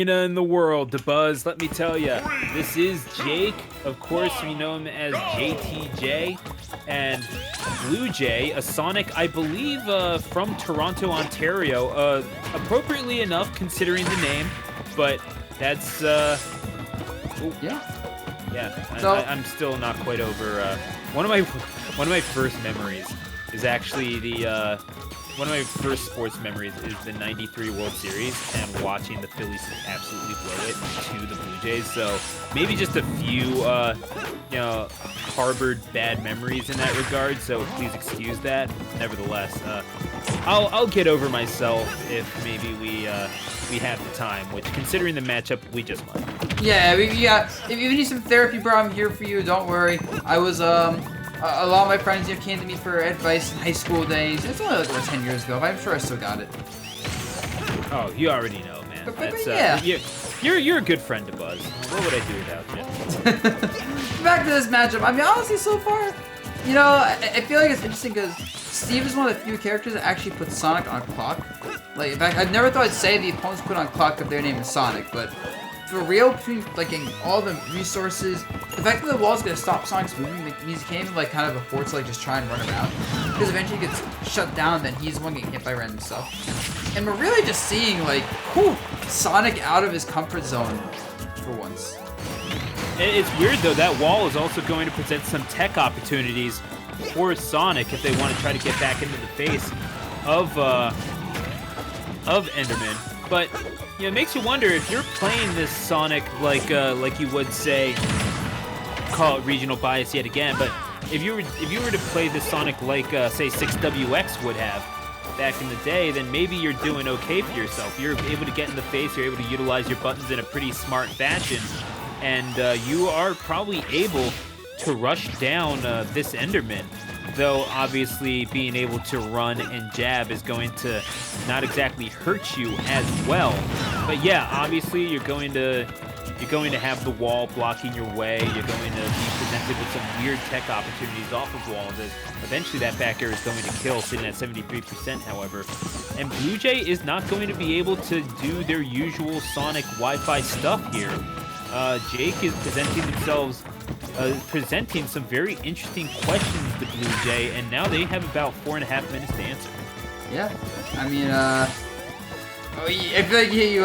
In the world, Buzz, let me tell you, this is Jake. Of course, we know him as JTJ, and BlueJay, a Sonic, I believe, from Toronto, Ontario. Appropriately enough, considering the name, but that's, Yeah. So I'm still not quite over. One of my first memories is actually one of my first sports memories is the '93 World Series and watching the Phillies absolutely blow it to the Blue Jays. So maybe just a few, harbored bad memories in that regard. So please excuse that. Nevertheless, I'll get over myself if maybe we have the time. Which, considering the matchup, we just might. Yeah, if you need some therapy, bro, I'm here for you. Don't worry. I was a lot of my friends came to me for advice in high school days. It's only like over 10 years ago, but I'm sure I still got it. Oh, you already know, man. But yeah. You're a good friend to Buzz. What would I do without you? Back to this matchup. I mean, honestly, so far, I feel like it's interesting because Steve is one of the few characters that actually puts Sonic on a clock. Like, in fact, I never thought I'd say the opponents put on clock if their name is Sonic, but for real, between like getting all the resources, the fact that the wall's gonna stop Sonic's moving means he can't like kind of afford to like just try and run around, because eventually he gets shut down, then he's the one getting hit by random stuff. And we're really just seeing like, Sonic out of his comfort zone for once. It's weird though, that wall is also going to present some tech opportunities for Sonic if they want to try to get back into the face of Enderman. But it makes you wonder if you're playing this Sonic like you would say, call it regional bias yet again. But if you were to play this Sonic like say 6WX would have back in the day, then maybe you're doing okay for yourself. You're able to get in the face. You're able to utilize your buttons in a pretty smart fashion, and you are probably able to rush down this Enderman. Though obviously being able to run and jab is going to not exactly hurt you as well. But yeah, obviously you're going to have the wall blocking your way. You're going to be presented with some weird tech opportunities off of walls, as eventually that back air is going to kill, sitting at 73%, however. And BlueJay is not going to be able to do their usual Sonic Wi-Fi stuff here. Jake is presenting some very interesting questions to BlueJay, and now they have about 4.5 minutes to answer. Yeah, I mean, I feel like you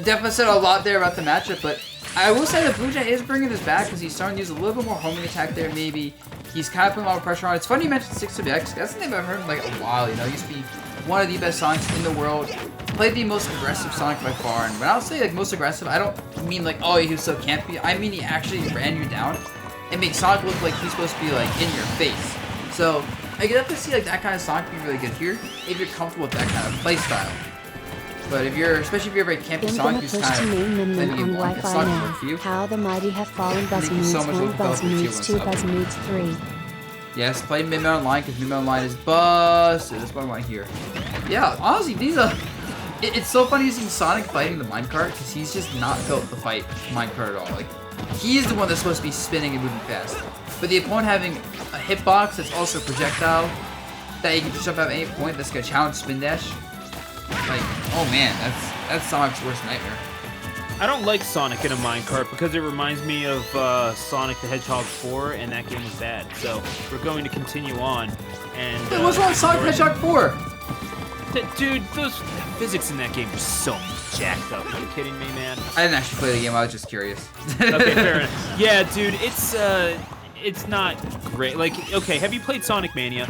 definitely said a lot there about the matchup, but I will say that BlueJay is bringing this back because he's starting to use a little bit more homing attack there, maybe. He's kind of putting a lot of pressure on. It's funny you mentioned 6WX. That's the name I've heard in like a while, He used to be one of the best Sonics in the world. Played the most aggressive Sonic by far, and when I'll say like most aggressive, I don't mean like, oh, he was so campy. I mean he actually ran you down and made Sonic look like he's supposed to be like in your face. So I can definitely see like that kind of Sonic being really good here if you're comfortable with that kind of play style. But especially if you're a very campy Sonic who's kind of playing game long, it's not gonna work for you. How the mighty have fallen. Buzz needs 1, Buzz needs 2, Buzz needs 3. Yes, play Midnight Online because Midnight Online is busted. That's what I want to hear. Yeah, honestly, it's so funny using Sonic fighting the minecart because he's just not built to fight minecart at all. Like, he's the one that's supposed to be spinning and moving fast. But the opponent having a hitbox that's also a projectile that you can just jump out at any point that's gonna challenge spin dash. Like, oh man, that's Sonic's worst nightmare. I don't like Sonic in a minecart because it reminds me of Sonic the Hedgehog 4, and that game was bad. So we're going to continue on. And what's wrong with Sonic the Hedgehog 4? Dude, those physics in that game are so jacked up. Are you kidding me, man? I didn't actually play the game. I was just curious. Okay, fair enough. Yeah, dude, it's not great. Like, okay, have you played Sonic Mania?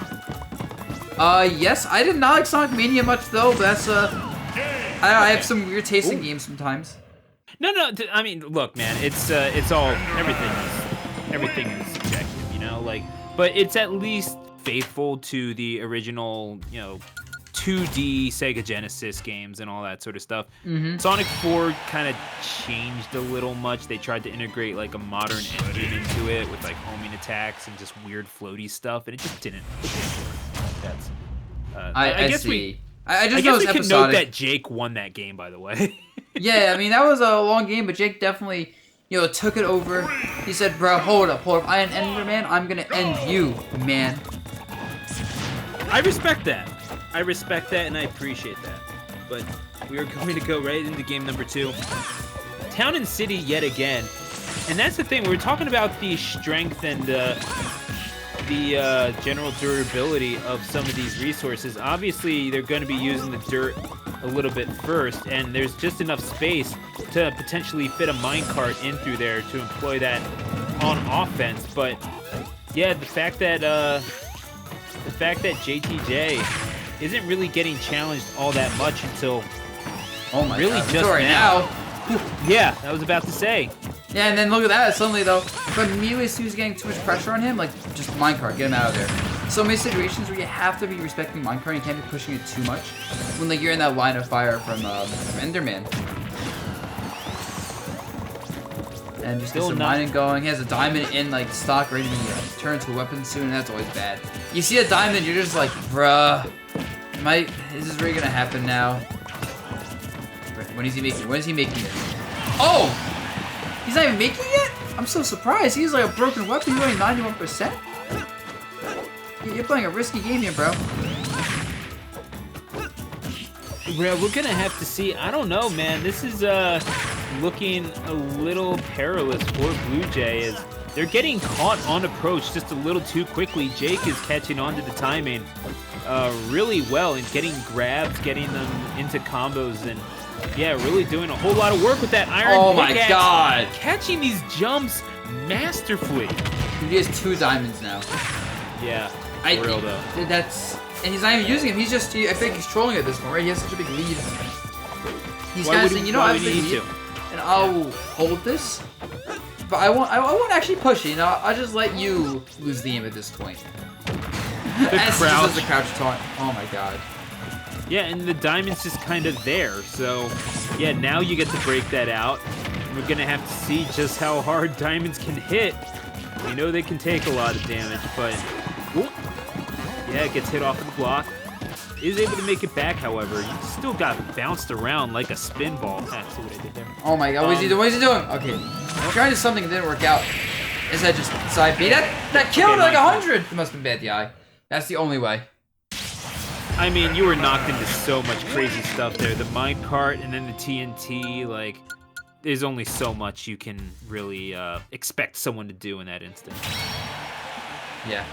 Yes. I did not like Sonic Mania much though. But that's I have some weird taste in games sometimes. No. I mean, look, man. It's all everything is subjective, Like, but it's at least faithful to the original, 2D Sega Genesis games and all that sort of stuff. Sonic 4 kind of changed a little much. They tried to integrate like a modern engine into it with like homing attacks and just weird floaty stuff, and it just didn't work. That's I guess see. I guess we can note that Jake won that game, by the way. Yeah, I mean that was a long game, but Jake definitely took it over. He said, "Bro, hold up. I am Enderman. I'm gonna end you, man." I respect that, and I appreciate that. but we are going to go right into game number 2. Town and City yet again. And that's the thing, we're talking about the strength and the general durability of some of these resources. Obviously, they're going to be using the dirt a little bit first, and there's just enough space to potentially fit a minecart in through there to employ that on offense. But yeah, the fact that JTJ isn't really getting challenged all that much until really God, just right now. Yeah, I was about to say. Yeah, and then look at that. Suddenly, though, but immediately as soon as he's getting too much pressure on him, like, just minecart, get him out of there. So many situations where you have to be respecting minecart, you can't be pushing it too much when, like, you're in that line of fire from Enderman. And just get some mining going. He has a diamond in, like, stock ready to turn into a weapon soon, and that's always bad. You see a diamond, you're just like, bruh, is this really gonna happen now? When is he making it? When is he making it? Oh! He's not even making it? I'm so surprised. He's like a broken weapon. He's only 91%. You're playing a risky game here, bro. We're gonna have to see. I don't know, man. This is looking a little perilous for BlueJay as they're getting caught on approach just a little too quickly. Jake is catching on to the timing really well and getting grabs, getting them into combos, and yeah, really doing a whole lot of work with that iron Oh my pickaxe, God! catching these jumps masterfully. He has 2 diamonds now. Yeah, for real though. And he's not even using him. He's just, I think he's trolling at this point, right? He has such a big lead. He's kind of saying, you know, I have a big lead, and I'll hold this, but I won't actually push it. You know, I'll just let you lose the game at this point. The crouch. Just the crouch taunt. Oh my God. Yeah, and the diamond's just kind of there. So, yeah, now you get to break that out. We're going to have to see just how hard diamonds can hit. We know they can take a lot of damage, but... Whoop. Yeah, it gets hit off of the block. Is able to make it back, however. You still got bounced around like a spin ball. That's what I did there. Oh my God, what is he doing? What is he doing? Okay. Trying to do something that didn't work out. Is that just side B? That killed like 100! It must have been bad DI. That's the only way. I mean, you were knocked into so much crazy stuff there. The minecart and then the TNT, like, there's only so much you can really expect someone to do in that instant. Yeah.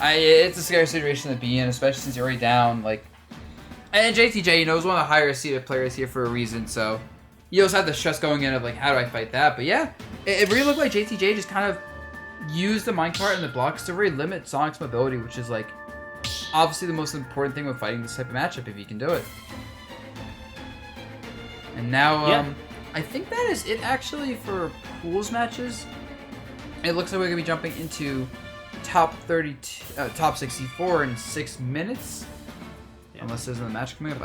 It's a scary situation to be in, especially since you're already down, like... And JTJ, you know, is one of the higher seeded players here for a reason, so... You also have the stress going in of, like, how do I fight that? But yeah, it really looked like JTJ just kind of used the minecart and the blocks to really limit Sonic's mobility, which is, like, obviously the most important thing with fighting this type of matchup, if you can do it. And now, I think that is it, actually, for pools matches. It looks like we're going to be jumping into top 32, top 64 in 6 minutes. Yeah. Unless there's another match coming up.